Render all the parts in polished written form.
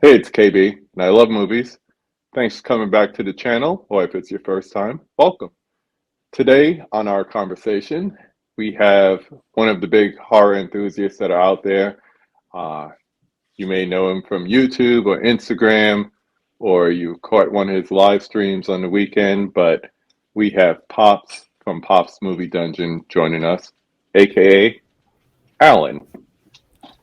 Hey, it's KB, and I love movies. Thanks for coming back to the channel, or if it's your first time, welcome. Today on our conversation, we have one of the big horror enthusiasts that are out there. Uh, you may know him from YouTube or Instagram, or you caught one of his live streams on the weekend, but we have Pops from Pops Movie Dungeon joining us, aka Alan.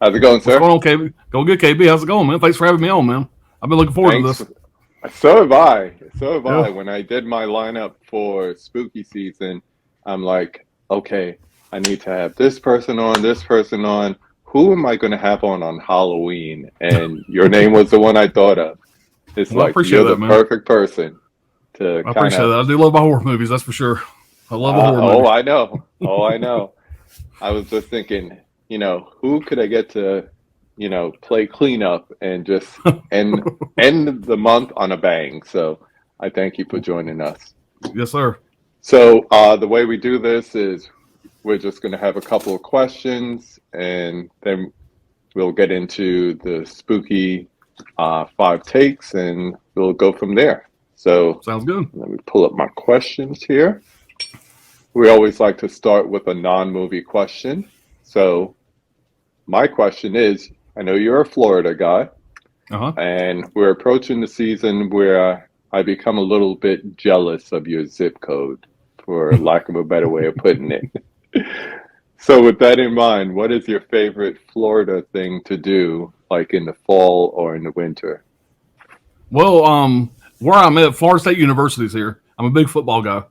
How's it going, What's sir? going on, KB? Going good, KB. How's it going, man? Thanks for having me on, man. I've been looking forward to Thanks. this. So have I. So have I. Yeah. When I did my lineup for spooky season, I'm like, okay, I need to have this person on, this person on. Who am I going to have on Halloween? And your name was the one I thought of. It's Well, I like, appreciate you're the that, man. perfect person to I kind appreciate of, that. I do love my horror movies, that's for sure. I love a horror oh, movie. I know. Oh, I know. I was just thinking, who could I get to, play cleanup and just end the month on a bang. So I thank you for joining us. Yes, sir. So the way we do this is we're just going to have a couple of questions, and then we'll get into the spooky five takes, and we'll go from there. So Sounds good. let me pull up my questions here. We always like to start with a non-movie question. So my question is, I know you're a Florida guy, Uh-huh. and we're approaching the season where I become a little bit jealous of your zip code, for lack of a better way of putting it. So, with that in mind, what is your favorite Florida thing to do, like in the fall or in the winter? Well, where I'm at, Florida State University's here. I'm a big football guy.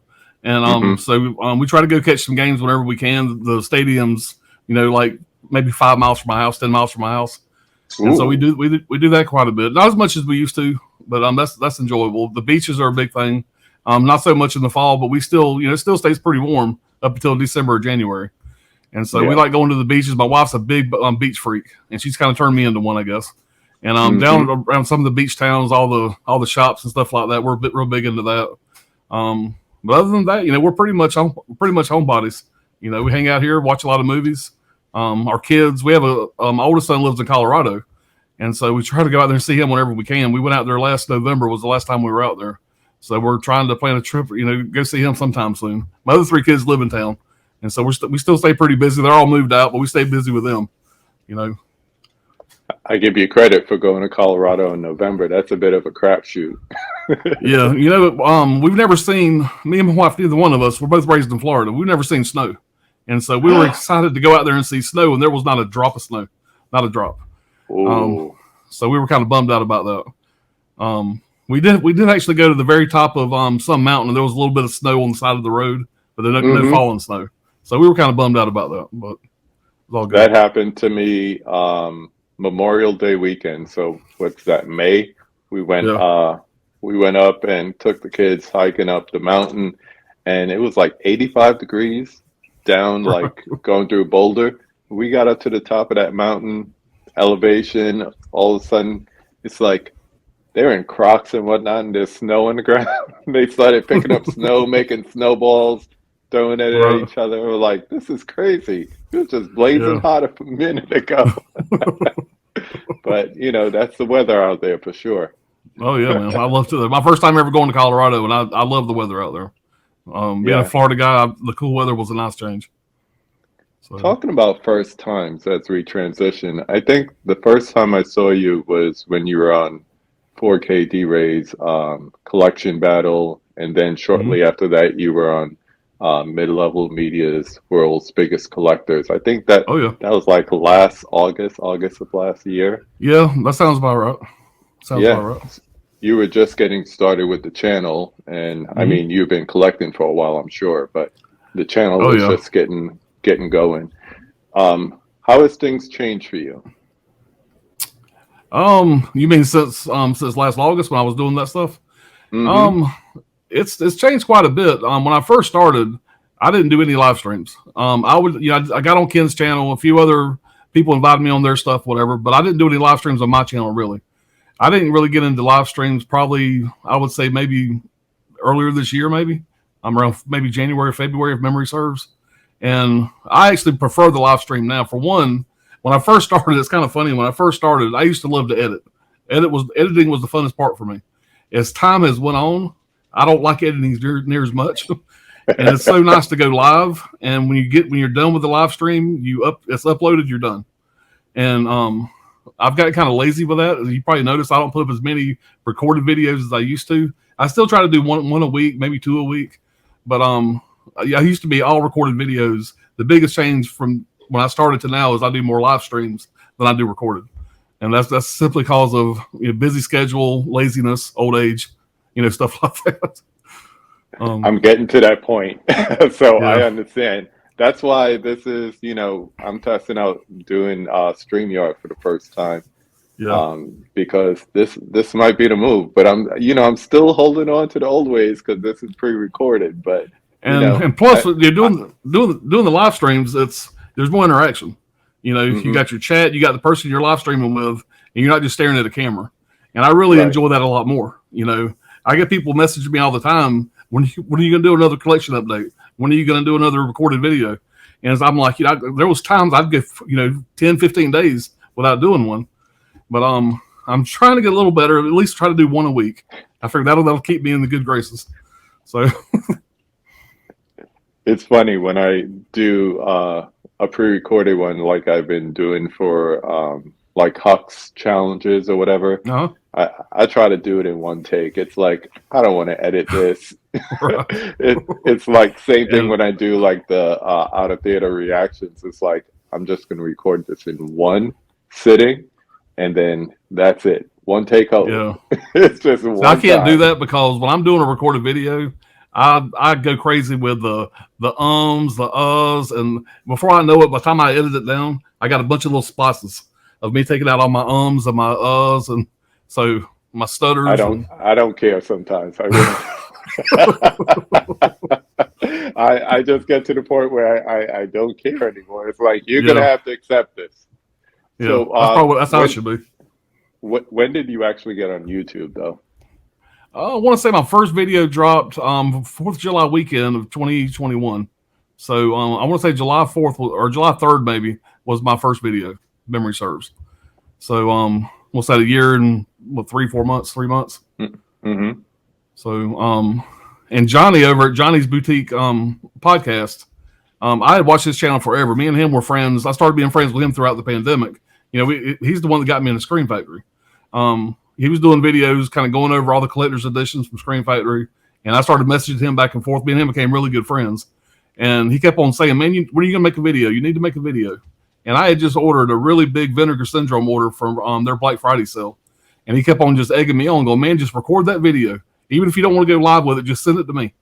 And Hmm. we try to go catch some games whenever we can. The stadium's, like maybe 5 miles from my house, 10 miles from my house. And so we Ooh, do we do that quite a bit. Not as much as we used to, but that's enjoyable. The beaches are a big thing. Not so much in the fall, but we still it still stays pretty warm up until December or January. And so we yeah. like going to the beaches. My wife's a big beach freak, and she's kind of turned me into one, I guess. And down Hmm. around some of the beach towns, all the shops and stuff like that, we're real big into that. But other than that, we're pretty much homebodies. We hang out here, watch a lot of movies. Our kids, we have my oldest son lives in Colorado, and so we try to go out there and see him whenever we can. We went out there last November was the last time we were out there. So we're trying to plan a trip, go see him sometime soon. My other three kids live in town, and so we still stay pretty busy. They're all moved out, but we stay busy with them. You know, I give you credit for going to Colorado in November. That's a bit of a crapshoot. yeah. We've never seen me and my wife. Neither one of us. We're both raised in Florida. We've never seen snow, and so we were excited to go out there and see snow, and there was not a drop of snow, not a drop. Um, Ooh, so we were kind of bummed out about that. We did actually go to the very top of some mountain, and there was a little bit of snow on the side of the road, but there no hmm. falling snow. So we were kind of bummed out about that, but it was all good. That happened to me Memorial Day weekend. So what's that, May? We went Yeah. uh we went up and took the kids hiking up the mountain, and it was like 85 degrees down, like going through Boulder. We got up to the top of that mountain elevation, all of a sudden it's like they're in Crocs and whatnot, and there's snow on the ground. They started picking up snow, making snowballs, throwing it at Right. each other. We're like, this is crazy. It was just blazing Yeah. hot a minute ago. But that's the weather out there for sure. Oh yeah, man. I love to. My first time ever going to Colorado, and I love the weather out there. Being a Yeah. Florida guy, the cool weather was a nice change. So Talking about first times as we transition, I think the first time I saw you was when you were on 4K D-Ray's collection battle, and then mhm. shortly after that, you were on Mid-Level Media's World's Biggest Collectors. I think that Oh yeah, that was like last August of last year. yeah. That sounds about right. Sounds about Yeah, right. you were just getting started with the channel, and I Hmm. mean, you've been collecting for a while, I'm sure, but the channel Oh was yeah. just getting going. How has things changed for you? You mean since last August when I was doing that stuff? Mm-hmm. Um, it's changed quite a bit. When I first started, I didn't do any live streams. I got on Ken's channel. A few other people invited me on their stuff, whatever, but I didn't do any live streams on my channel really. I didn't really get into live streams probably I would say maybe earlier this year, maybe. I'm around maybe January, February if memory serves. And I actually prefer the live stream now. For one, when I first started, it's kind of funny. When I first started, I used to love to edit. Editing was the funnest part for me. As time has went on, I don't like editing near as much. And it's so nice to go live. And when you're done with the live stream, it's uploaded, you're done. And I've got kind of lazy with that. You probably noticed I don't put up as many recorded videos as I used to. I still try to do one a week, maybe 2 a week. But I used to be all recorded videos. The biggest change from when I started to now is I do more live streams than I do recorded. And that's simply because of busy schedule, laziness, old age, stuff like that. I'm getting to that point. So Yeah. I understand. That's why this is, I'm testing out doing StreamYard for the first time. Yeah. Because this might be the move, but I'm still holding on to the old ways because this is pre-recorded. But and plus, you're doing the live streams. There's more interaction. If you got your chat, you got the person you're live streaming with, and you're not just staring at a camera. And I really enjoy that a lot more. I get people messaging me all the time. When are you going to do another collection update? When are you going to do another recorded video? And I'm like, there was times I'd go, 10, 15 days without doing one. But I'm trying to get a little better. At least try to do one a week. I figure that'll keep me in the good graces. So it's funny when I do a pre-recorded one, like I've been doing for like Huck's challenges or whatever. Uh-huh. I try to do it in one take. It's like I don't want to edit this. It's like same thing when I do like the out of theater reactions. It's like I'm just going to record this in one sitting. And then that's it. One take home. Yeah. It's just one. I can't do that because when I'm doing a recorded video, I go crazy with the the uhs, and before I know it, by the time I edit it down, I got a bunch of little splices of me taking out all my ums and my and so my stutters. I don't care sometimes. I really I just get to the point where I don't care anymore. It's like you're gonna have to accept this. Yeah, so that's how it should be. When did you actually get on YouTube though? I want to say my first video dropped 4th of July weekend of 2021. So I want to say July 4th or July 3rd maybe was my first video. Memory serves. So what's that? A year and 3 months. Mm-hmm. So and Johnny over at Johnny's Boutique podcast. I had watched his channel forever. Me and him were friends. I started being friends with him throughout the pandemic. He's the one that got me into Scream Factory. He was doing videos, kind of going over all the collector's editions from Scream Factory, and I started messaging him back and forth. Me and him became really good friends, and he kept on saying, "Man, when are you gonna make a video? You need to make a video." And I had just ordered a really big Vinegar Syndrome order from their Black Friday sale, and he kept on just egging me on, going, "Man, just record that video. Even if you don't want to go live with it, just send it to me."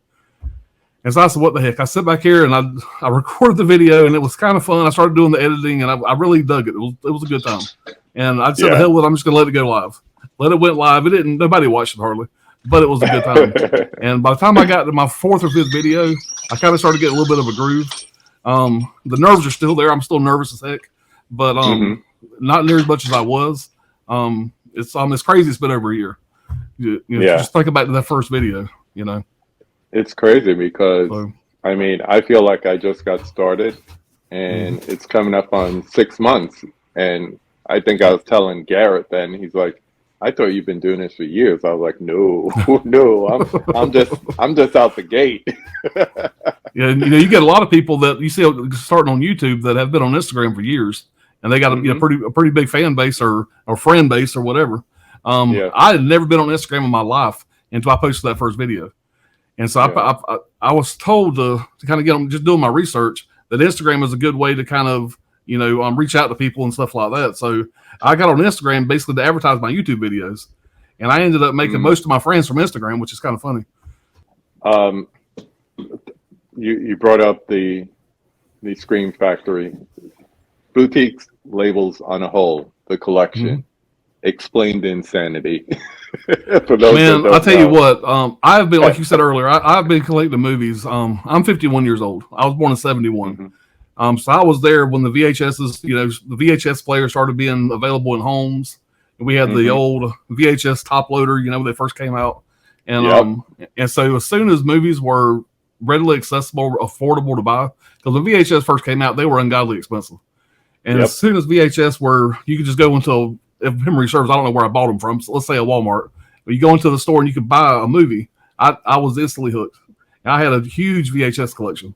And so I said, what the heck? I sit back here and I recorded the video, and it was kind of fun. I started doing the editing, and I really dug it. It was a good time. And I said, the hell with it, I'm just going to let it go live. Let it went live. Nobody watched it hardly, but it was a good time. And by the time I got to my 4th or 5th video, I kind of started getting a little bit of a groove. The nerves are still there. I'm still nervous as heck, but not near as much as I was. It's crazy. It's been over a year. Just think about that first video, It's crazy because I feel like I just got started and it's coming up on 6 months. And I think I was telling Garrett then, he's like, I thought you've been doing this for years. I was like, no, I'm just out the gate. Yeah, you get a lot of people that you see starting on YouTube that have been on Instagram for years, and they got a pretty big fan base or friend base or whatever. I had never been on Instagram in my life until I posted that first video. And so I was told to kind of get them just doing my research that Instagram is a good way to kind of, reach out to people and stuff like that. So I got on Instagram basically to advertise my YouTube videos. And I ended up making most of my friends from Instagram, which is kind of funny. You brought up the Scream Factory. Boutiques labels on a whole, the collection. Explain the insanity. For those Man, I'll tell you what, I've been, like you said earlier, I've been collecting movies. I'm 51 years old. I was born in 71. So I was there when the VHSs, the VHS players started being available in homes. We had the old VHS top loader, when they first came out. And and so as soon as movies were readily accessible, affordable to buy, because when VHS first came out, they were ungodly expensive. And as soon as VHS were, you could just go into if memory serves, I don't know where I bought them from. So let's say a Walmart. But you go into the store and you can buy a movie. I was instantly hooked. And I had a huge VHS collection.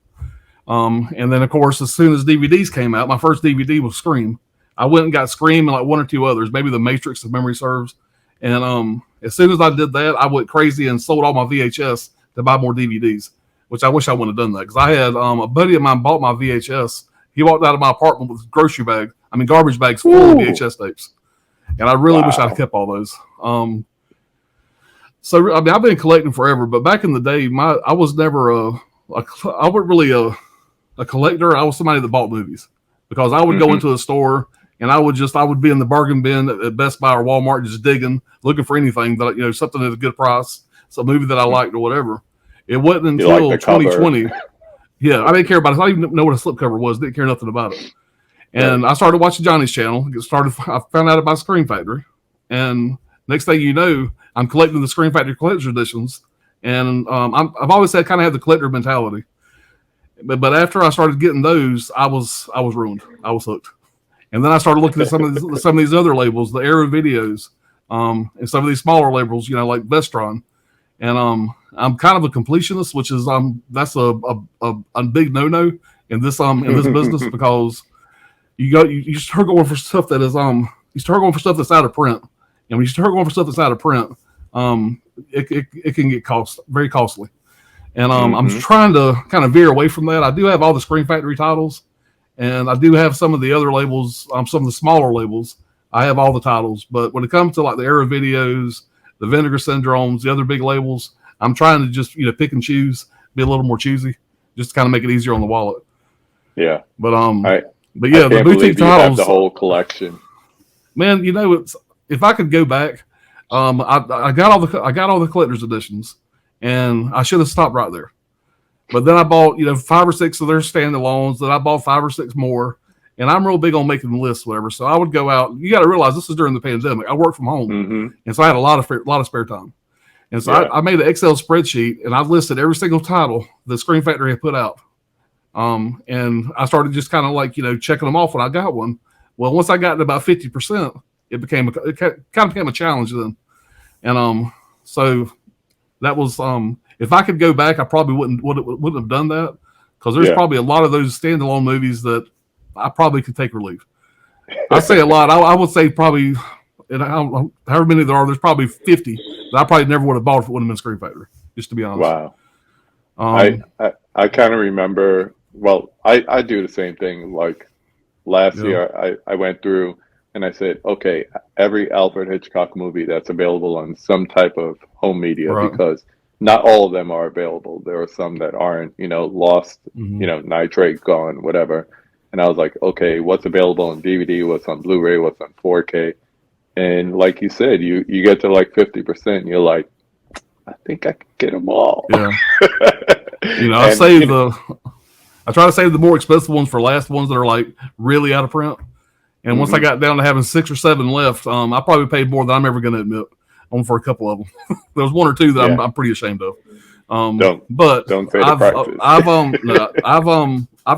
And then, of course, as soon as DVDs came out, my first DVD was Scream. I went and got Scream and like one or two others, maybe The Matrix, if memory serves. And as soon as I did that, I went crazy and sold all my VHS to buy more DVDs, which I wish I wouldn't have done that, because I had a buddy of mine bought my VHS. He walked out of my apartment with garbage bags full of VHS tapes. And I really wish I'd kept all those. So I mean, I've been collecting forever, but back in the day, I was never I wasn't really a collector. I was somebody that bought movies, because I would go into a store and I would be in the bargain bin at Best Buy or Walmart, just digging, looking for anything that, something at a good price, some movie that I liked or whatever. It wasn't until 2020. Yeah, I didn't care about it. I didn't even know what a slipcover was. Didn't care nothing about it. And I started watching Johnny's channel. I found out about Scream Factory, and next thing you know, I'm collecting the Scream Factory collector's editions. And I've always had the collector mentality. But after I started getting those, I was ruined. I was hooked. And then I started looking at some of these other labels, the Era Videos, and some of these smaller labels, like Vestron. And I'm kind of a completionist, which is that's a big no-no in this business, because you start going for stuff that is you start going for stuff that's out of print. And when you start going for stuff that's out of print, it can get very costly. And I'm trying to kind of veer away from that. I do have all the Scream Factory titles, and I do have some of the other labels, some of the smaller labels. I have all the titles, but when it comes to like the Era Videos, the Vinegar Syndromes, the other big labels, I'm trying to just pick and choose, be a little more choosy, just to kind of make it easier on the wallet. Yeah, but yeah, the boutique titles, have the whole collection. Man, if I could go back, I got all the collector's editions, and I should have stopped right there. But then I bought 5 or 6 of their standalones. Then I bought 5 or 6 more, and I'm real big on making lists, whatever. So I would go out. You got to realize this is during the pandemic. I worked from home, and so I had a lot of spare time. And so I made an Excel spreadsheet, and I listed every single title the Scream Factory had put out. And I started just kind of checking them off when I got one. Well, once I got to about 50%, it kind of became a challenge then. And so that was if I could go back, I probably wouldn't have done that, because there's probably a lot of those standalone movies that I probably could take relief. I say a lot. I would say probably, and however many there are, there's probably 50 that I probably never would have bought if it wouldn't have been Scream Factory, just to be honest. Wow. I kind of remember. Well, I do the same thing. Like last year, I went through and I said, okay, every Alfred Hitchcock movie that's available on some type of home media, because not all of them are available. There are some that aren't, lost, nitrate gone, whatever. And I was like, okay, what's available on DVD? What's on Blu-ray? What's on 4K? And like you said, you get to like 50%, and you're like, I think I can get them all. Yeah. I try to save the more expensive ones for last, ones that are like really out of print. And once I got down to having 6 or 7 left, I probably paid more than I'm ever going to admit for a couple of them. There was 1 or 2 that I'm pretty ashamed of. Don't say I've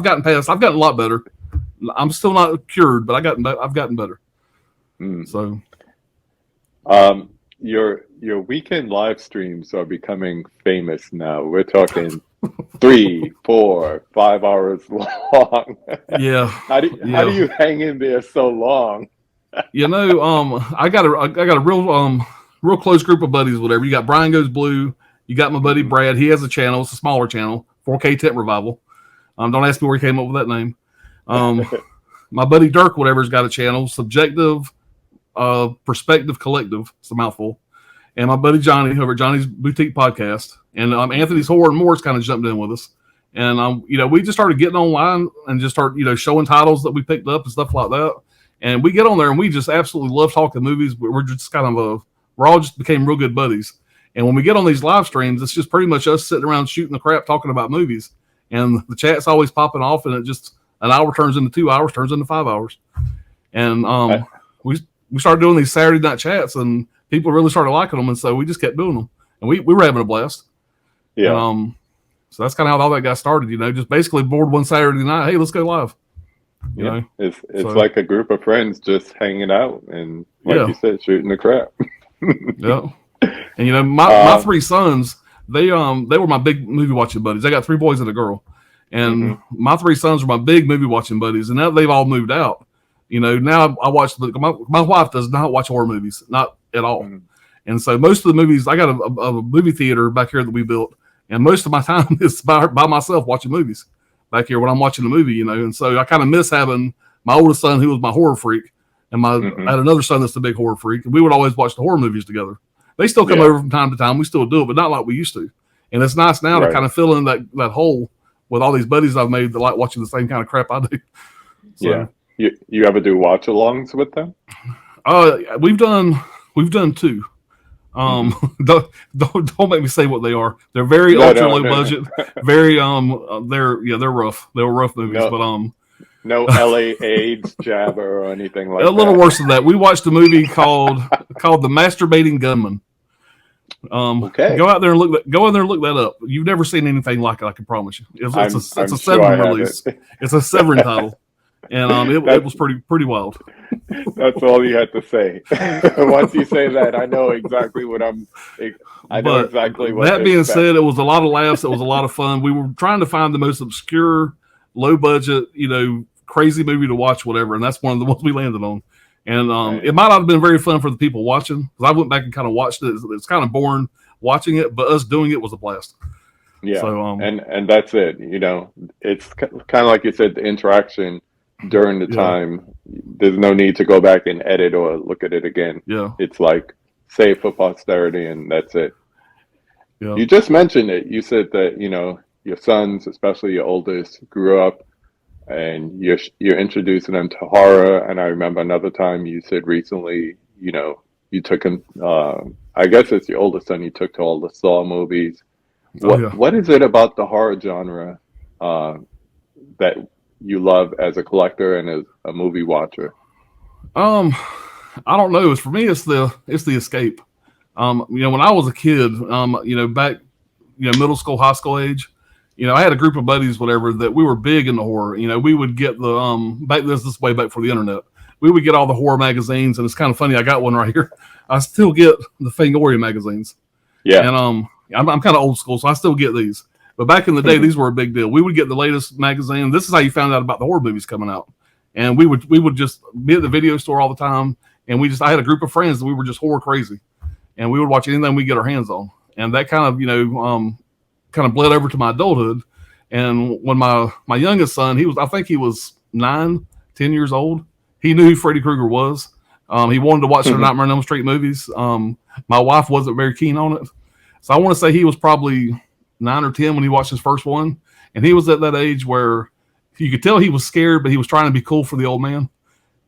gotten past. I've gotten a lot better. I'm still not cured, but I've gotten better. So, your weekend live streams are becoming famous now. We're talking 3, 4, 5 hours long. Yeah. How do you hang in there so long? I got a real close group of buddies. Whatever. You got Brian Goes Blue. You got my buddy Brad. He has a channel. It's a smaller channel, 4K Tent Revival. Don't ask me where he came up with that name. My buddy Dirk, whatever's got a channel, Subjective Perspective Collective. It's a mouthful. And my buddy Johnny over at Johnny's Boutique Podcast. And Anthony's Horror and Moore's kind of jumped in with us. And, we just started getting online and just started, showing titles that we picked up and stuff like that. And we get on there and we just absolutely love talking movies. We're just we're all just became real good buddies. And when we get on these live streams, it's just pretty much us sitting around shooting the crap, talking about movies. And the chat's always popping off, and it just an hour turns into 2 hours, turns into 5 hours. And we started doing these Saturday night chats, and people really started liking them, and so we just kept doing them. And we were having a blast. Yeah. And, so that's kind of how all that got started, just basically bored one Saturday night. Hey, let's go live. You Yeah, know, it's so like a group of friends just hanging out and, like yeah, you said, shooting the crap. yeah. And my Uh, three sons, they were my big movie watching buddies. I got three boys and a girl, and mhm, my three sons were my big movie watching buddies. And now they've all moved out. Now I watch my wife does not watch horror movies, not at all. mhm. And so most of the movies, I got a movie theater back here that we built, and most of my time is by myself watching movies back here when I'm watching the movie. And so I kind of miss having my oldest son, who was my horror freak, and I Mhm. had another son that's the big horror freak, and we would always watch the horror movies together. They still come Yeah, over from time to time. We still do it, but not like we used to. And it's nice now to right. kind of fill in that hole with all these buddies I've made that like watching the same kind of crap I do. Yeah. So You ever do watch-alongs with them? we've done two. Hmm. Don't make me say what they are. They're very No, ultra no, low no, budget. Very they're rough. They were rough movies, no, but no LA AIDS jabber or anything a like little that. worse than that. We watched a movie called The Masturbating Gunman. Okay, Go out there and go in there and look that up. You've never seen anything like it. I can promise you. It's I'm a sure I Severin haven't. release. It's a Severin title, and it That's was pretty wild. that's all you had to say. Once you say that, I know exactly I know But exactly what to that being expect. said, it was a lot of laughs. It was a lot of fun. We were trying to find the most obscure, low budget, crazy movie to watch, whatever, and that's one of the ones we landed on. And Right. it might not have been very fun for the people watching because I went back and kind of watched it. It's kind of boring watching it, but us doing it was a blast. Yeah, So and that's it. It's kind of like you said, the interaction during the yeah, time. There's no need to go back and edit or look at it again. yeah, It's like save for posterity, and that's it. yeah. You just mentioned it. You said that your sons, especially your oldest, grew up, and you're introducing them to horror. And I remember another time you said recently, you took him. I guess it's your oldest son. You took to all the Saw movies. Oh What yeah. what is it about the horror genre uh, that you love as a collector and as a movie watcher? Um, I don't know. It's for me. It's the escape. When I was a kid, back, middle school, high school age, I had a group of buddies, whatever, that we were big into horror. We would get the back this way back for the internet. We would get all the horror magazines, and it's kind of funny. I got one right here. I still get the Fangoria magazines, Yeah. and I'm kind of old school, so I still get these. But back in the day, these were a big deal. We would get the latest magazine. This is how you found out about the horror movies coming out. And we would just be at the video store all the time, and I had a group of friends that we were just horror crazy, and we would watch anything we get our hands on. And that kind of bled over to my adulthood. And when my youngest son, I think he was 9, 10 years old. He knew who Freddy Krueger was. He wanted to watch the Nightmare on Elm Street movies. My wife wasn't very keen on it, so I want to say he was probably 9 or 10 when he watched his first one, and he was at that age where you could tell he was scared, but he was trying to be cool for the old man.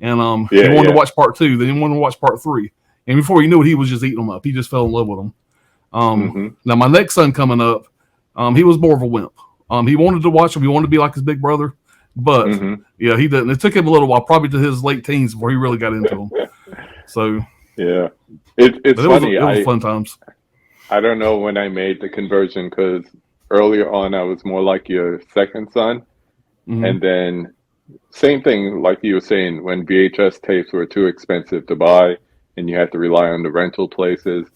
And he Yeah, wanted to yeah. watch part two, then he wanted to watch part three, and before you knew it, he was just eating them up. He just fell in love with them. Hmm. Now my next son coming up, he was more of a wimp. He wanted to watch him. He wanted to be like his big brother, but Hmm. yeah, he didn't. It took him a little while, probably to his late teens, before he really got into them. So, Yeah. It's but it was funny. it was fun times. I don't know when I made the conversion because earlier on I was more like your second son, Hmm. and then same thing like you were saying when VHS tapes were too expensive to buy and you had to rely on the rental places.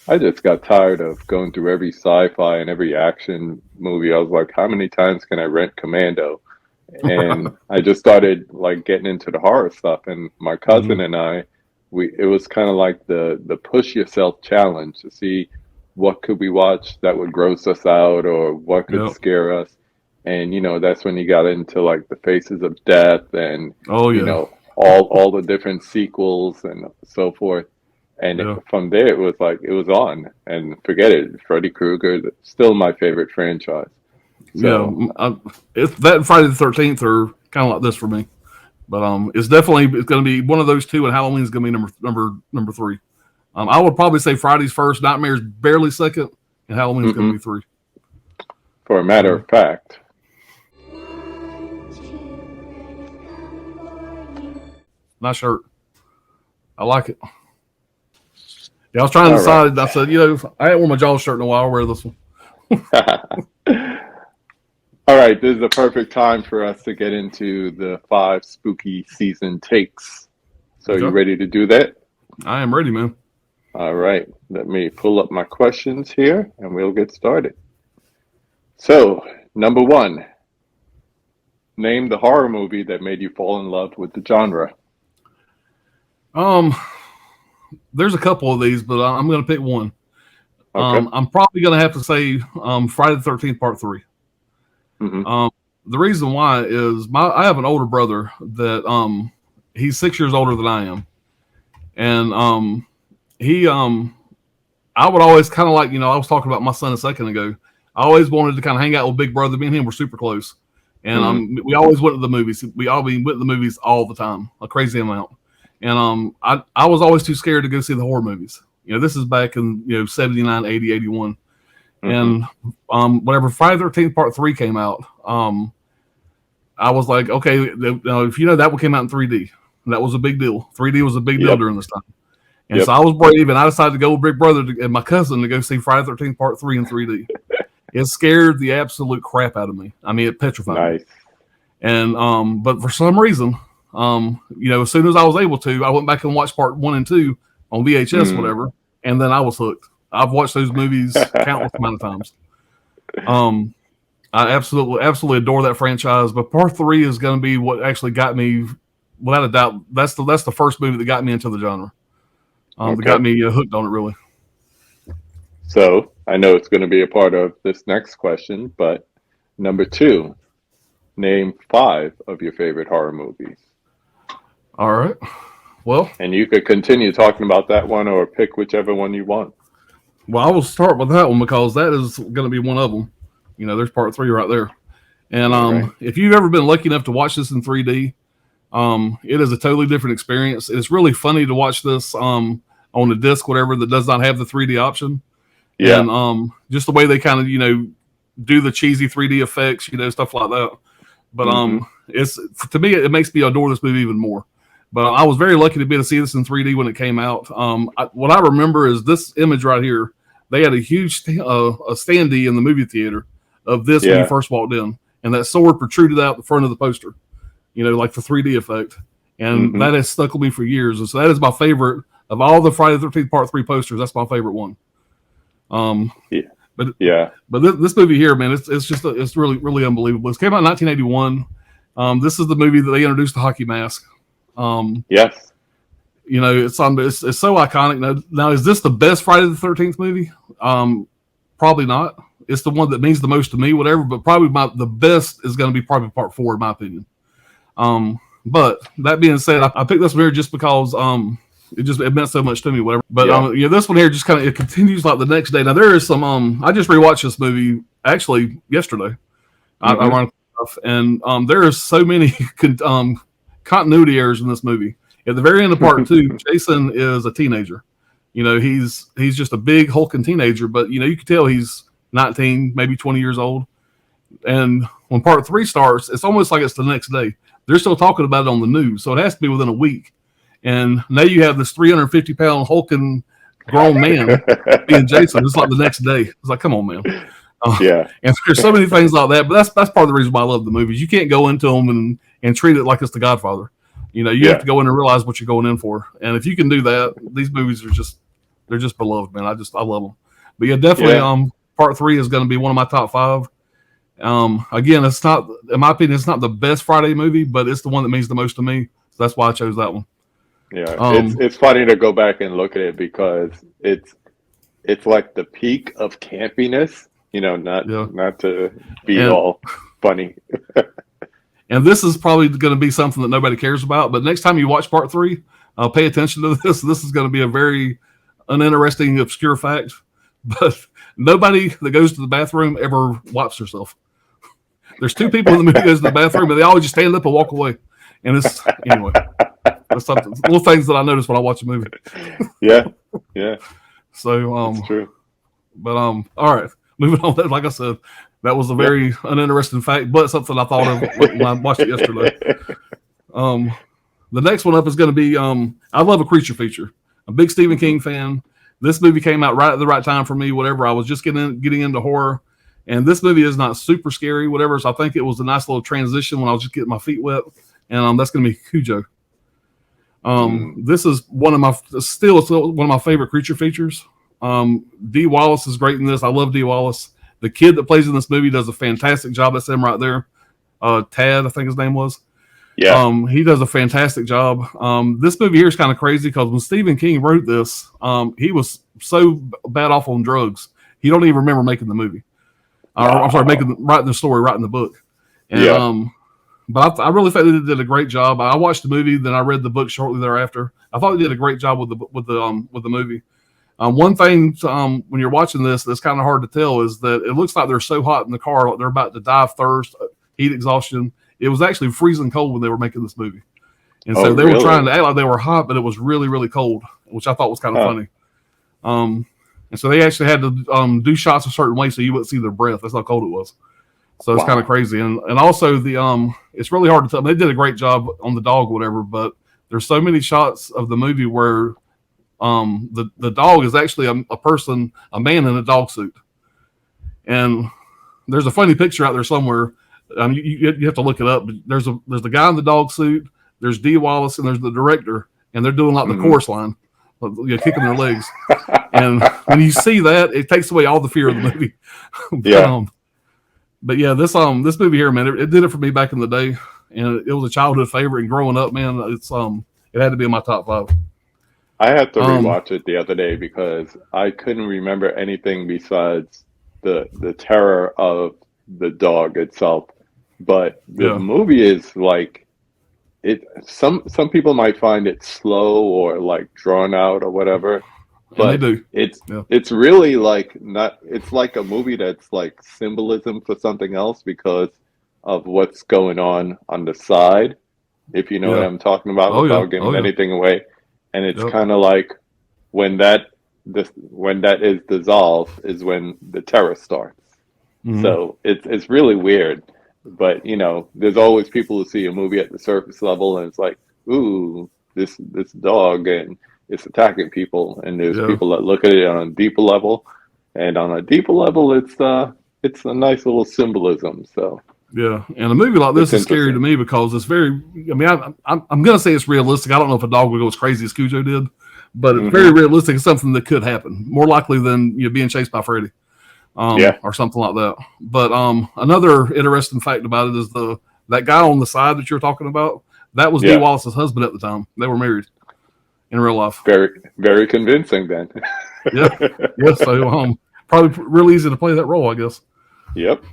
I just got tired of going through every sci-fi and every action movie. I was like, how many times can I rent Commando? And I just started like getting into the horror stuff. And my Hmm. cousin and I, it was kind of like the push yourself challenge to see what could we watch that would gross us out or what could Yep. scare us. And that's when you got into like the Faces of Death and Oh yeah. all the different sequels and so forth. And Yeah. from there, it was like it was on, and forget it. Freddy Krueger, still my favorite franchise. Yeah. So It's that and Friday the 13th are kind of like this for me. But it's going to be one of those two, and Halloween's going to be number three. I would probably say Friday's first, Nightmare's barely second, and Halloween's going to mhm. be three. For a matter So of fact, nice shirt. I like it. Yeah, I was trying to all right. decide. I said, I haven't worn my Jaws shirt in a while. I'll wear this one. All right, this is the perfect time for us to get into the 5 spooky season takes. So, you Okay. ready to do that? I am ready, man. All right, let me pull up my questions here and we'll get started. So, number one, name the horror movie that made you fall in love with the genre. Um, there's a couple of these, but I'm going to pick one. Okay. I'm probably going to have to say Friday the 13th Part 3. Hmm. Um, the reason why is I have an older brother that he's 6 years older than I am, and he I would always kind of like, I was talking about my son a second ago. I always wanted to kind of hang out with Big Brother. Me and him were super close, and Hmm. we always went to the movies. We went to the movies all the time, a crazy amount. And I was always too scared to go see the horror movies. This is back in 79, 80, 81. Hmm. And whenever Friday the 13th Part 3 came out, I was like, okay, if that one came out in 3D, that was a big deal. 3D was a big deal Yep. during this time. And so Yep. I was brave, and I decided to go with Big Brother and my cousin to go see Friday the 13th Part 3 in 3D. It scared the absolute crap out of me. I mean, it petrified me. Nice. And but for some reason, as soon as I was able to, I went back and watched Part 1 and 2 on VHS, Mm. whatever, and then I was hooked. I've watched those movies countless amount of times. Um, I absolutely adore that franchise. But Part 3 is going to be what actually got me, without a doubt. That's the first movie that got me into the genre. That got Okay. me hooked on it, really. So, I know it's going to be a part of this next question, but number two, name 5 of your favorite horror movies. All right. Well, And you could continue talking about that one or pick whichever one you want. I will start with that one because that is going to be one of them. There's Part 3 right there. And All right. if you've ever been lucky enough to watch this in 3D, it is a totally different experience. It's really funny to watch this on the disc, whatever, that does not have the 3D option. Yeah. And just the way they kind of, do the cheesy 3D effects, stuff like that. But Hmm. it's to me, it makes me adore this movie even more. But I was very lucky to be able to see this in 3D when it came out. What I remember is this image right here. They had a huge a standee in the movie theater of this when you Yeah. first walked in, and that sword protruded out the front of the poster. Like the 3D effect, and Hmm. that has stuck with me for years. And so that is my favorite of all the Friday the 13th Part 3 posters. That's my favorite one. Um, Yeah. but Yeah. this movie here, man, it's just it's really really unbelievable. It came out in 1981. This is the movie that they introduced the hockey mask. Um, Yes. it's so iconic. Now, is this the best Friday the 13th movie? Probably not. It's the one that means the most to me, whatever. But probably the best is going to be probably Part 4, in my opinion. But that being said, I picked this one here just because it meant so much to me, whatever. But Yeah. this one here just kind of it continues like the next day. Now there is some I just rewatched this movie actually yesterday. Hmm. Ironically enough, and there is so many continuity errors in this movie. At the very end of Part 2, Jason is a teenager. He's just a big hulking teenager, but you can tell he's 19, maybe 20 years old. And when Part 3 starts, it's almost like it's the next day. They're still talking about it on the news, so it has to be within a week. And now you have this 350-pound hulking grown man being Jason. It's like the next day. It's like, come on, man. Yeah. And there's so many things like that, but that's part of the reason why I love the movies. You can't go into them and treat it like it's The Godfather. You have Yeah. to go in and realize what you're going in for. And if you can do that, these movies are they're just beloved, man. I love them. But yeah, definitely Yeah. Part 3 is going to be one of my top 5. Again, it's not, in my opinion, it's not the best Friday movie, but it's the one that means the most to me. So that's why I chose that one. Yeah. It's Um, it's funny to go back and look at it because it's like the peak of campiness, not yeah, not to be and all funny. this is probably going to be something that nobody cares about. But next time you watch Part 3, pay attention to this. This is going to be a very uninteresting, obscure fact. But nobody that goes to the bathroom ever wipes herself. There's 2 people in the movie that goes to the bathroom, but they always just stand up and walk away. And it's anyway. That's something, little things that I notice when I watch a movie. Yeah. Yeah. So It's true. but all right, moving on. Like I said, that was a Yep. very uninteresting fact, but something I thought of when I watched it yesterday. Um, the next one up is going to be I love a creature feature. I'm a big Stephen Hmm. King fan. This movie came out right at the right time for me. Whatever, I was just getting into horror, And this movie is not super scary, whatever. So I think it was a nice little transition when I was just getting my feet wet. And that's going to be Cujo. This is one of my favorite creature features. Dee Wallace is great in this. I love Dee Wallace. The kid that plays in this movie does a fantastic job. That's him right there. Tad, I think his name was. Yeah. He does a fantastic job. This movie here is kind of crazy because when Stephen King wrote this, he was so bad off on drugs, he don't even remember making the movie. I'm sorry, writing the story, writing the book. And but I really thought they did a great job. I watched the movie, then I read the book shortly thereafter. I thought they did a great job with the movie. One thing when you're watching this that's kind of hard to tell is that it looks like they're so hot in the car, like they're about to die of thirst, heat exhaustion. It was actually freezing cold when they were making this movie. And so they were trying to act like they were hot, but it was really, really cold, which I thought was kind of funny. And so they actually had to do shots a certain way so you wouldn't see their breath. That's how cold it was. So it's kind of crazy. And also it's really hard to tell. They did a great job on the dog, whatever, but there's so many shots of the movie where the dog is actually a person, a man in a dog suit. And there's a funny picture out there somewhere. You have to look it up. But there's the guy in the dog suit. There's Dee Wallace and there's the director, and they're doing like the chorus line, kicking their legs. And when you see that, it takes away all the fear of the movie. But yeah, this movie here, man, it did it for me back in the day, and it was a childhood favorite. And growing up, man, it had to be in my top 5. I had to rewatch it the other day because I couldn't remember anything besides the terror of the dog itself. But the movie is like it. Some people might find it slow or like drawn out or whatever. But it's really like not. It's like a movie that's like symbolism for something else because of what's going on the side. If you know what I'm talking about, without giving anything away, and it's kind of like when that is dissolved is when the terror starts. So it's really weird. But there's always people who see a movie at the surface level and it's like, ooh, this dog and it's attacking people, and there's people that look at it on a deeper level, and on a deeper level, it's a nice little symbolism. So and a movie like this is scary to me because it's very. I mean, I'm gonna say it's realistic. I don't know if a dog would go as crazy as Cujo did, but it's very realistic. It's something that could happen more likely than being chased by Freddy, or something like that. But another interesting fact about it is that guy on the side that you're talking about. That was Dee Wallace's husband at the time. They were married. In real life, very, very convincing. Then, so probably really easy to play that role, I guess. Yep.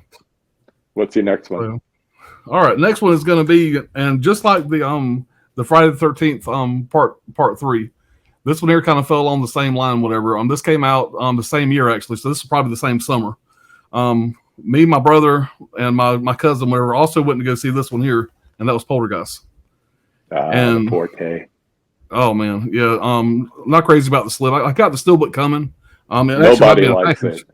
What's your next one? All right, next one is going to be, and just like the Friday the 13th part 3, this one here kind of fell on the same line. Whatever. This came out the same year actually, so this is probably the same summer. Me, my brother, and my cousin, whatever, also went to go see this one here, and that was Poltergeist. And 4K. Oh man, yeah. I'm not crazy about the slip. I got the steelbook coming. Nobody likes it.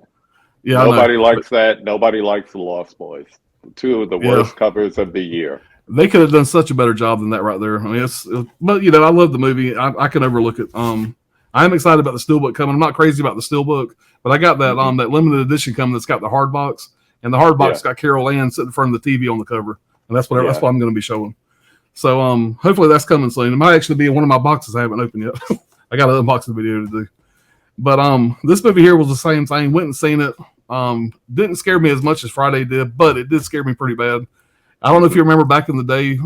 Yeah, nobody likes that. Nobody likes the Lost Boys. 2 of the worst covers of the year. They could have done such a better job than that right there. I mean, but I love the movie. I can overlook it. I am excited about the steelbook coming. I'm not crazy about the steelbook, but I got that that limited edition coming that's got the hard box, and the hard box got Carol Ann sitting in front of the TV on the cover, and that's what I'm going to be showing. So hopefully that's coming soon. It might actually be in one of my boxes I haven't opened yet. I got an unboxing video to do. But this movie here was the same thing. Went and seen it. Didn't scare me as much as Friday did, but it did scare me pretty bad. I don't know if you remember back in the day,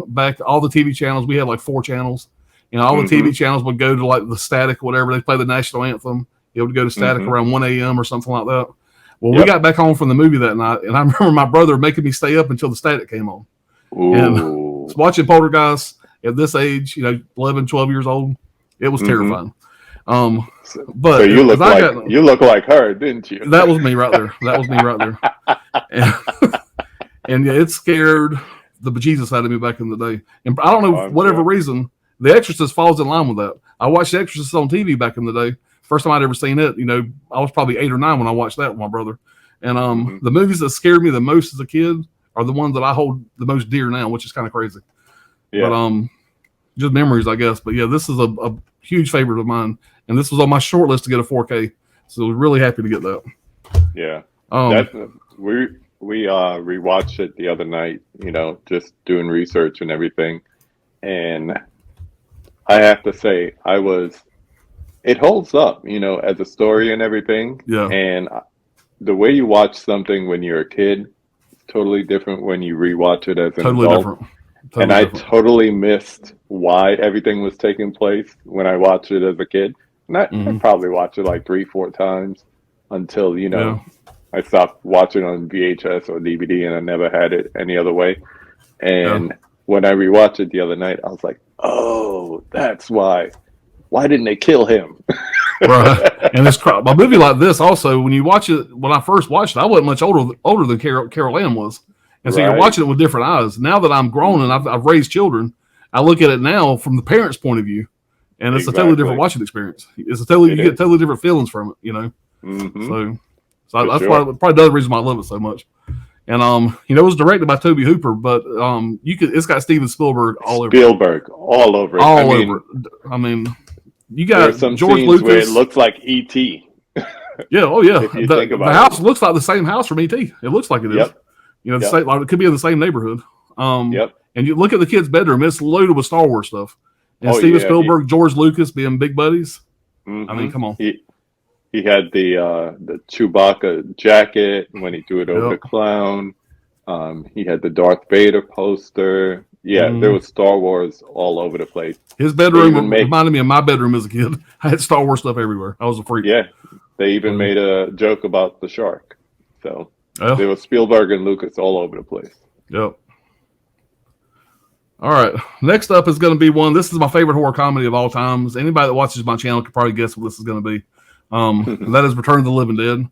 all the TV channels, we had like 4 channels. All the TV channels would go to like the static or whatever. They play the national anthem. It would go to static around 1 a.m. or something like that. Well, we got back home from the movie that night, and I remember my brother making me stay up until the static came on. Ooh. And watching Poltergeist at this age, 11, 12 years old, it was terrifying. But so you look like her, didn't you? That was me right there. And it scared the bejesus out of me back in the day. And I don't know, whatever reason, The Exorcist falls in line with that. I watched The Exorcist on TV back in the day. First time I'd ever seen it, I was probably 8 or 9 when I watched that with my brother. And the movies that scared me the most as a kid are the ones that I hold the most dear now, which is kind of crazy. Yeah. But just memories, I guess. But yeah, this is a huge favorite of mine, and this was on my short list to get a 4K. So really happy to get that. Yeah. we rewatched it the other night, just doing research and everything. And I have to say, it holds up, as a story and everything. Yeah, And the way you watch something when you're a kid is totally different when you rewatch it as an totally adult. different. And I totally missed why everything was taking place when I watched it as a kid. And I probably watched it like 3-4 times until, Yeah. I stopped watching on VHS or DVD, and I never had it any other way. And when I rewatched it the other night, I was like, oh, that's why. Why didn't they kill him? Right. And a movie like this also, when you watch it, when I first watched it, I wasn't much older than Carol Ann was. And so you're watching it with different eyes. Now that I'm grown and I've raised children, I look at it now from the parents' point of view. And it's a totally different watching experience. You get totally different feelings from it, Mm-hmm. So that's probably the other reason why I love it so much. And it was directed by Tobe Hooper, but it's got Steven Spielberg all over it. Over it. I mean, you got some George scenes Lucas. Where it looks like E.T. Yeah, oh yeah. The house looks like the same house from E.T. It looks like it is. Yep. Same, like it could be in the same neighborhood. Yep. And you look at the kid's bedroom; it's loaded with Star Wars stuff. And Steven Spielberg, George Lucas being big buddies. Mm-hmm. I mean, come on. He had the Chewbacca jacket when he threw it over the clown. He had the Darth Vader poster. Yeah, there was Star Wars all over the place. His bedroom reminded me of my bedroom as a kid. I had Star Wars stuff everywhere. I was a freak. Yeah, they even made a joke about the shark. So there was Spielberg and Lucas all over the place. Yep. All right. Next up is going to be one. This is my favorite horror comedy of all times. Anybody that watches my channel can probably guess what this is going to be. That is Return of the Living Dead.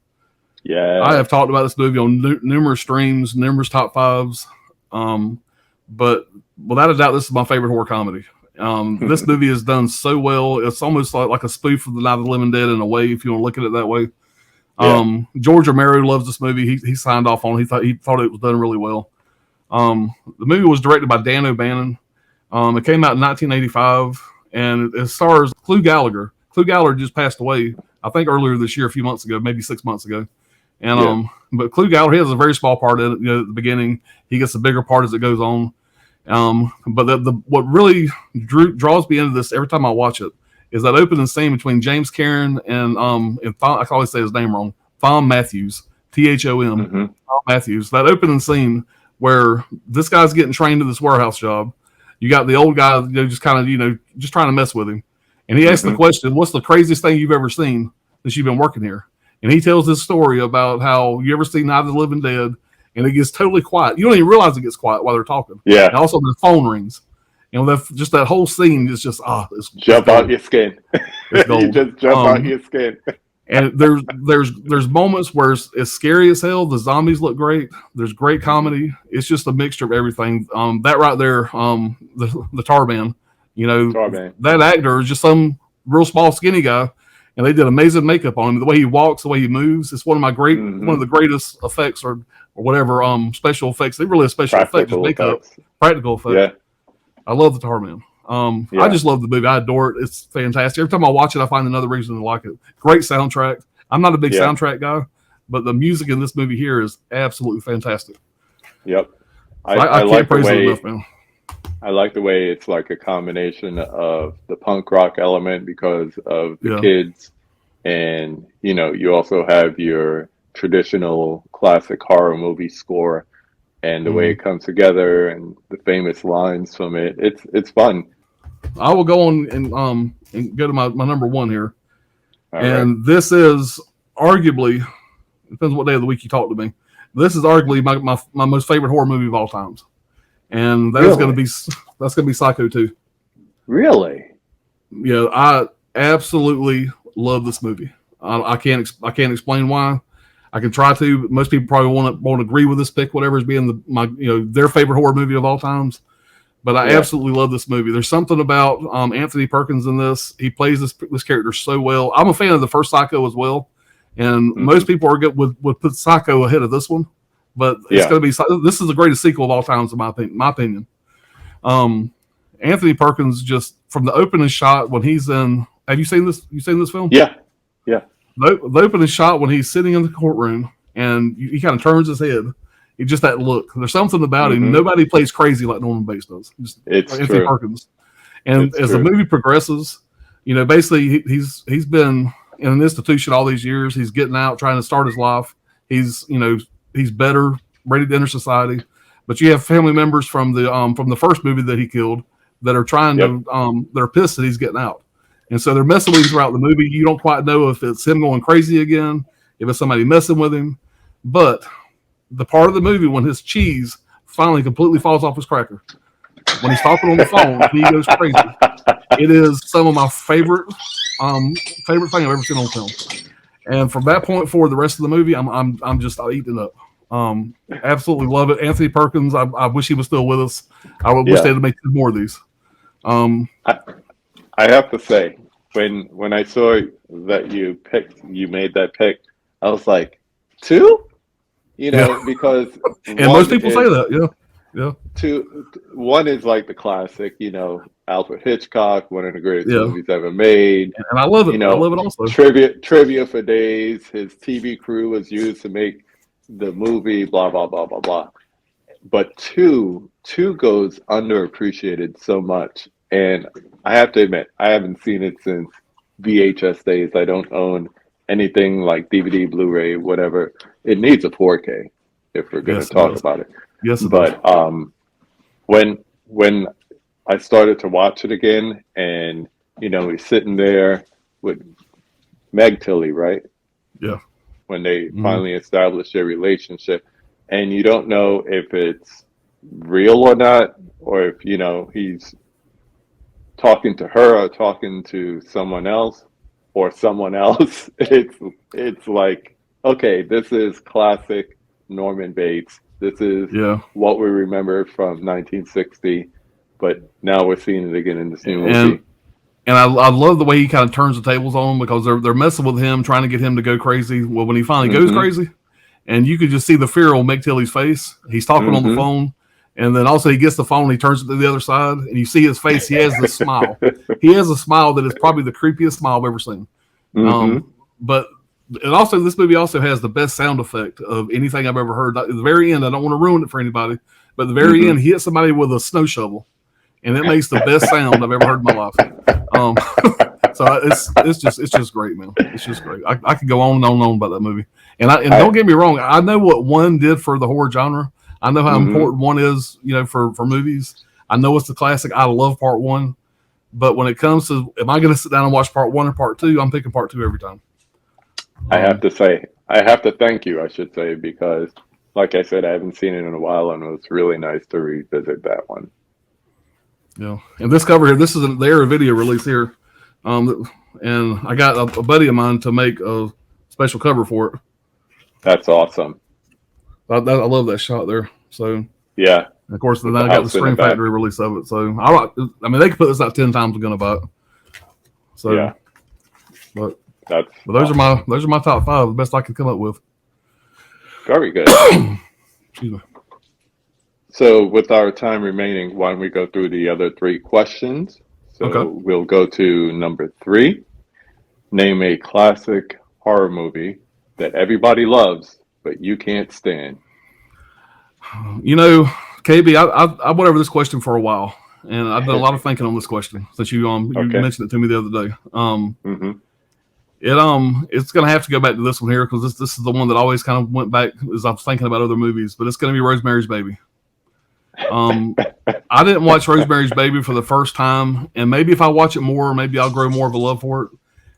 Yeah. I have talked about this movie on numerous streams, numerous top fives. But without a doubt, this is my favorite horror comedy. This movie is done so well. It's almost like a spoof of the Night of the Living Dead in a way, if you want to look at it that way. George Romero loves this movie. He signed off on it. He thought it was done really well. The movie was directed by Dan O'Bannon. It came out in 1985, and it stars Clu Gallagher. Clu Gallagher just passed away, I think, earlier this year, a few months ago, maybe 6 months ago. And but Clu Gallagher, he has a very small part in it. At the beginning, he gets a bigger part as it goes on. But what really draws me into this every time I watch it is that opening scene between James Karen and I can always say his name wrong, Thom Matthews, Thom Thom Matthews. That opening scene where this guy's getting trained to this warehouse job. You got the old guy, just kind of, just trying to mess with him. And he asks the question, what's the craziest thing you've ever seen since you've been working here? And he tells this story about how you ever seen Night of the Living Dead, and it gets totally quiet. You don't even realize it gets quiet while they're talking. Yeah. And also the phone rings. Just that whole scene is just, it's jump out your skin. It's gold. You just jump out your skin. And there's moments where it's scary as hell. The zombies look great. There's great comedy. It's just a mixture of everything. That right there, the Tarban, Tarban. That actor is just some real small skinny guy, and they did amazing makeup on him. The way he walks, the way he moves, it's one of the greatest effects or whatever special effects. They really have special effects, makeup, practical effects. Yeah. I love the Tarman. I just love the movie. I adore it. It's fantastic. Every time I watch it, I find another reason to like it. Great soundtrack. I'm not a big soundtrack guy, but the music in this movie here is absolutely fantastic. Yep. I can't praise it enough, man. I like the way it's like a combination of the punk rock element because of the kids, and you also have your traditional classic horror movie score, and the way it comes together and the famous lines from it. It's fun. I will go on and go to my number one here. All and right. This is arguably, depends what day of the week you talk to me, this is arguably my most favorite horror movie of all times. And that's going to be Psycho 2. Really? Yeah, I absolutely love this movie. I can't explain why. I can try to, but most people probably won't agree with this pick, whatever, as being their favorite horror movie of all times. But I absolutely love this movie. There's something about Anthony Perkins in this. He plays this character so well. I'm a fan of the first Psycho as well, and most people would put Psycho ahead of this one. But it's going to be, this is the greatest sequel of all times, in my opinion. Anthony Perkins, just from the opening shot when he's in. Have you seen this? You seen this film? Yeah, yeah. The opening shot when he's sitting in the courtroom and he kind of turns his head. He just that look. There's something about him. Mm-hmm. Nobody plays crazy like Norman Bates does. Just It's like Anthony true. Perkins. And It's as true. the movie progresses, basically he's been in an institution all these years. He's getting out, trying to start his life. He's he's better, ready to enter society. But you have family members from the first movie that he killed that are trying to they're pissed that he's getting out. And so they're messing with him throughout the movie. You don't quite know if it's him going crazy again, if it's somebody messing with him. But the part of the movie when his cheese finally completely falls off his cracker, when he's talking on the phone, he goes crazy. It is some of my favorite thing I've ever seen on film. And from that point forward, the rest of the movie, I'm just eating it up. Absolutely love it. Anthony Perkins, I wish he was still with us. I would wish they had made 2 more of these. I have to say, when I saw that you made that pick, I was like, 2? Because and most people say that, yeah. 1 is like the classic, Alfred Hitchcock, one of the greatest movies ever made. And I love it. I love it also. Trivia for days. His TV crew was used to make the movie, blah, blah, blah, blah, blah. But 2 goes underappreciated so much. And I have to admit, I haven't seen it since VHS days. I don't own anything like DVD, Blu-ray, whatever. It needs a 4K if we're going to talk about it. Yes, it but when I started to watch it again, and he's sitting there with Meg Tilly, right? Yeah. When they finally established their relationship, and you don't know if it's real or not, or if he's talking to her or talking to someone else, or someone else. It's like, okay, this is classic Norman Bates. This is what we remember from 1960, but now we're seeing it again in this new movie. And I love the way he kind of turns the tables on him, because they're messing with him, trying to get him to go crazy. Well, when he finally goes crazy, and you could just see the fear on Meg Tilly's face. He's talking on the phone, and then also he gets the phone, he turns it to the other side, and you see his face. He has this smile. He has a smile that is probably the creepiest smile I've ever seen. But and also this movie also has the best sound effect of anything I've ever heard. At the very end, I don't want to ruin it for anybody, but at the very end, he hits somebody with a snow shovel, and it makes the best sound I've ever heard in my life. So it's just great, man. It's just great. I could go on and on and on about that movie. And don't get me wrong, I know what 1 did for the horror genre. I know how important 1 is, for movies. I know it's the classic. I love part 1, but when it comes to, am I going to sit down and watch part 1 or part 2? I'm picking part 2 every time. I have to thank you, I should say, because like I said, I haven't seen it in a while, and it was really nice to revisit that one. Yeah, and this cover here, this is their video release here, and I got a buddy of mine to make a special cover for it. That's awesome. I love that shot there. So yeah, and of course, then I got the Scream Factory release of it. So I mean, they could put this out 10 times. I'm gonna buy it. So yeah, but awesome. those are my top 5, the best I could come up with. Very good. Excuse me. So with our time remaining, why don't we go through the other 3 questions? So we'll go to number 3. Name a classic horror movie that everybody loves, but you can't stand. KB, I went over this question for a while, and I've done a lot of thinking on this question since you mentioned it to me the other day. It's going to have to go back to this one here, because this is the one that always kind of went back as I was thinking about other movies, but it's going to be Rosemary's Baby. I didn't watch Rosemary's Baby for the first time, and maybe if I watch it more, maybe I'll grow more of a love for it.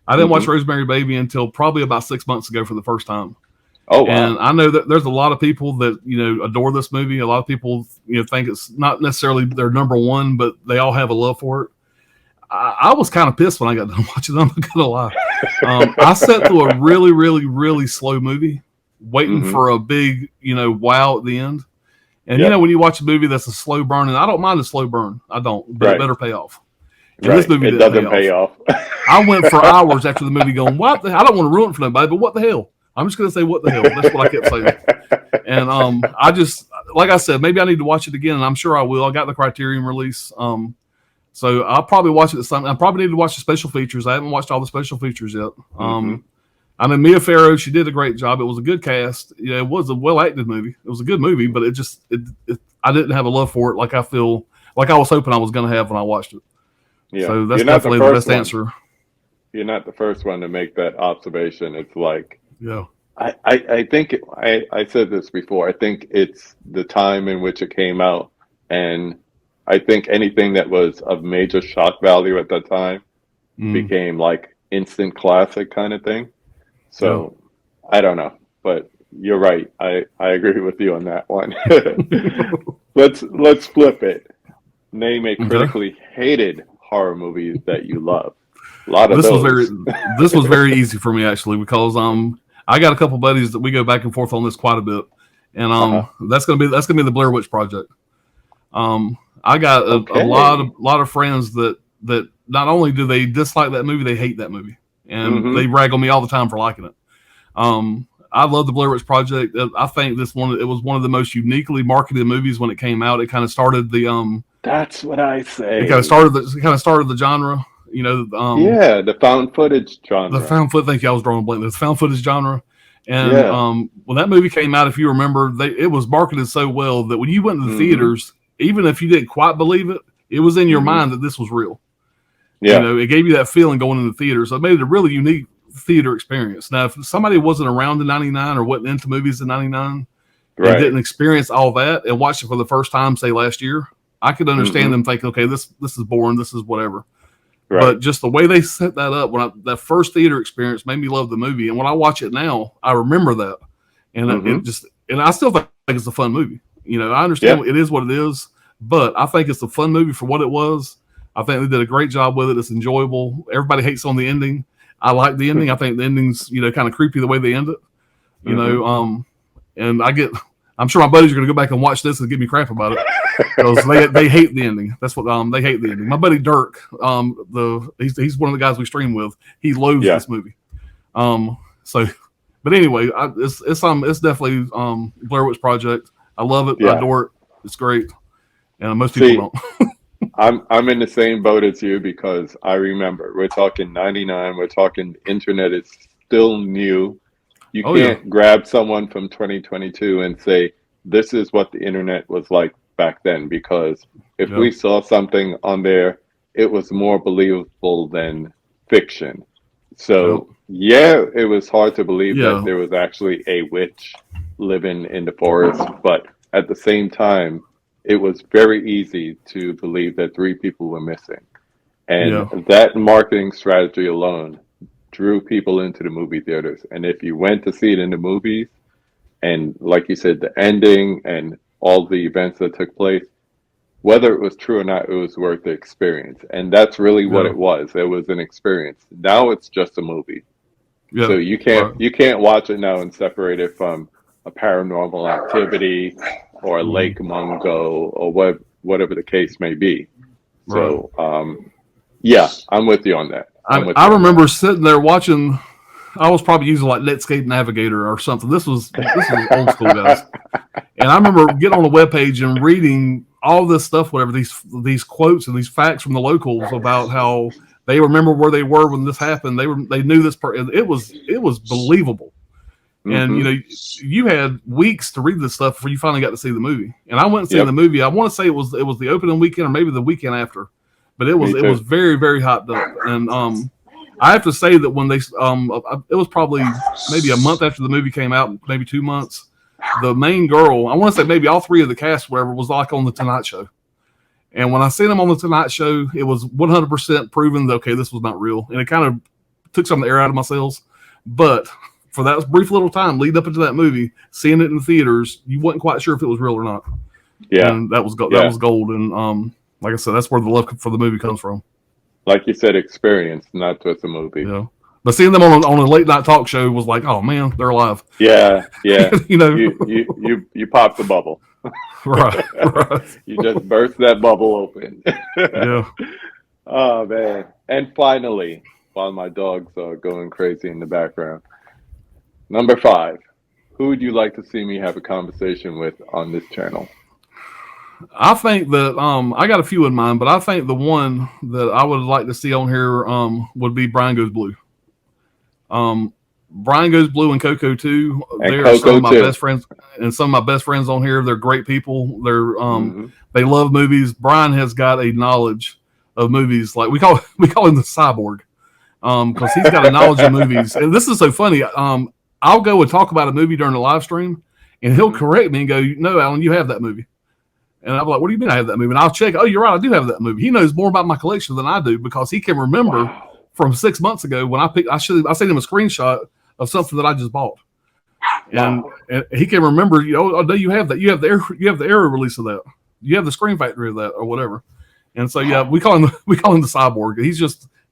I didn't watch Rosemary Baby until probably about 6 months ago for the first time. Oh, wow. And I know that there's a lot of people that, adore this movie. A lot of people, think it's not necessarily their number 1, but they all have a love for it. I was kind of pissed when I got done watching it. I'm not going to lie. I sat through a really, really, really slow movie, waiting for a big, wow at the end. And, when you watch a movie that's a slow burn, and I don't mind a slow burn. I don't, but it better pay off. And this movie doesn't pay off. I went for hours after the movie going, what the hell? I don't want to ruin it for nobody, but what the hell? I'm just going to say, what the hell? That's what I kept saying. And I just, like I said, maybe I need to watch it again, and I'm sure I will. I got the Criterion release. So I'll probably watch it this time. I probably need to watch the special features. I haven't watched all the special features yet. I know Mia Farrow, she did a great job. It was a good cast. Yeah, it was a well acted movie. It was a good movie, but I didn't have a love for it like I feel like I was hoping I was going to have when I watched it. Yeah, So that's you're not the definitely the first best one. answer. You're not the first one to make that observation. It's like Yeah. I think I said this before. I think it's the time in which it came out, and I think anything that was of major shock value at that time Mm, became like instant classic kind of thing. yeah. So I don't know, but you're right. I agree with you on that one. Let's flip it. Name a Okay. critically hated horror movie that you love. A lot of This was very those. this was very easy for me actually because I got a couple buddies that we go back and forth on this quite a bit, and Uh-huh. that's gonna be the Blair Witch Project. I got a Okay. lot of friends that not only do they dislike that movie, they hate that movie, and they Mm-hmm. rag on me all the time for liking it. I love the Blair Witch Project. I think it was one of the most uniquely marketed movies when it came out. It kind of started That's what I say. it kind of started the genre. You know, Yeah, the found footage the genre. found foot. Thank you. I was drawing a blank. The found footage genre. And Yeah. when that movie came out, if you remember, it was marketed so well that when you went to the Mm-hmm. theaters, even if you didn't quite believe it, it was in your Mm-hmm. mind that this was real. You Yeah. know, it gave you that feeling going into the theater. So it made it a really unique theater experience. Now, if somebody wasn't around in '99 or wasn't into movies in '99 and Right. didn't experience all that and watched it for the first time, say last year, I could understand Mm-hmm. them thinking, okay, this is boring, this is whatever. Right. But just the way they set that up, that first theater experience made me love the movie. And when I watch it now, I remember that, and Mm-hmm. I still think it's a fun movie. You know, I Yeah. understand it is what it is, but I think it's a fun movie for what it was. I think they did a great job with it. It's enjoyable. Everybody hates on the ending. I like the ending. I think the ending's kind of creepy the way they end it. You Mm-hmm. know, and I'm sure my buddies are going to go back and watch this and give me crap about it because they hate the ending. That's what they hate the ending. My buddy Dirk, he's one of the guys we stream with. He loathes Yeah. this movie. So, but anyway, it's definitely Blair Witch Project. I love it. I Yeah. adore it. It's great, and most people See, don't. I'm in the same boat as you because I remember we're talking 99, we're talking internet is still new. You Oh yeah, can't grab someone from 2022 and say this is what the internet was like back then because if yeah, we saw something on there, it was more believable than fiction. yeah, So, yeah, it was hard to believe that yeah, there was actually a witch living in the forest, but at the same time, it was very easy to believe that three people were missing. And yeah, that marketing strategy alone drew people into the movie theaters. And if you went to see it in the movies, and like you said, the ending and all the events that took place, whether it was true or not, it was worth the experience. And that's really what yeah, it was. It was an experience. Now it's just a movie. So yeah. you Right. can't watch it now and separate it from a paranormal activity or a Mhm. Lake Mungo or whatever the case may be. Right. So yeah, I'm with you on that. I'm with I you on that. remember sitting there watching. I was probably using like Netscape Navigator or something. This was old school, guys. And I remember getting on the webpage and reading all this stuff, whatever these quotes and these facts from the locals about how they remember where they were when this happened. They knew this. It was believable. And Hmm. you had weeks to read this stuff before you finally got to see the movie. And I went and seen the Yep, movie. I want to say it was the opening weekend or maybe the weekend after, but it was me it was too. very very hyped up. And I have to say that when it was probably maybe a month after the movie came out, maybe 2 months. The main girl, I want to say maybe all three of the cast, whatever, was like on the Tonight Show. And when I seen them on the Tonight Show, it was 100% proven that okay, this was not real, and it kind of took some of the air out of my sails. But for that brief little time lead up into that movie, seeing it in the theaters, you wasn't quite sure if it was real or not, Yeah, and that yeah. was gold. And like I said, that's where the love for the movie comes from. Like you said, experience, not just a movie. You know, but seeing them on a late night talk show was like, oh man, they're alive. Yeah, yeah. you know, You popped the bubble. right, right, You just burst that bubble open. yeah. Oh man. And finally, while my dogs are going crazy in the background, number 5. Who would you like to see me have a conversation with on this channel? I think that I got a few in mind, but I think the one that I would like to see on here would be Brian Goes Blue. Um, Brian Goes Blue and Coco too. And They are some Coco of my too. best friends, and some of my best friends on here. They're great people. Hmm. They love movies. Brian has got a knowledge of movies, like we call him the cyborg, because he's got a knowledge of movies. And this is so funny. I'll go and talk about a movie during the live stream, and he'll Hmm. correct me and go, "No, Alan, you have that movie." And I'm like, "What do you mean I have that movie?" And I'll check. Oh, you're right, I do have that movie. He knows more about my collection than I do because he can remember Wow. from 6 months ago when I sent him a screenshot of something that I just bought, and, Wow. and he can remember. Oh, no, you have that. You have the error release of that. You have the Screen Factory of that or whatever. And so yeah, Wow. we call him the cyborg.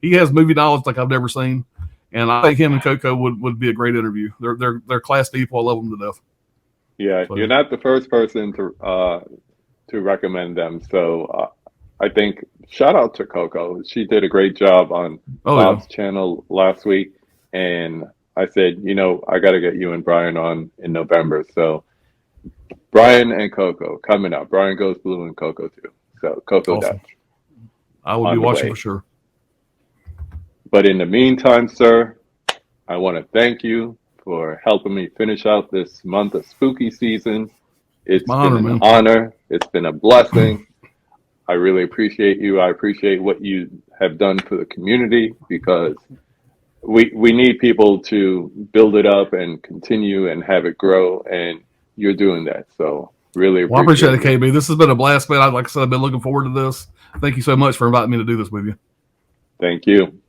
He has movie knowledge like I've never seen, and I think him and Coco would be a great interview. They're class people. I love them to death. Yeah, you're So not the first person to recommend them. So I think shout out to Coco. She did a great job on oh yeah, Bob's channel last week, and I said, I got to get you and Brian on in November. So Brian and Coco coming up. Brian Goes Blue and Coco too. So Coco awesome. Dutch I would be on the watching way. for sure. But in the meantime, sir, I want to thank you for helping me finish out this month of spooky season. It's It's my been honor, an man. honor. It's been a blessing. I really appreciate you. I appreciate what you have done for the community because we need people to build it up and continue and have it grow, and you're doing that. So really Well, I appreciate appreciate it, you. KB. This has been a blast, man. Like I said, I've been looking forward to this. Thank you so much for inviting me to do this with you. Thank you.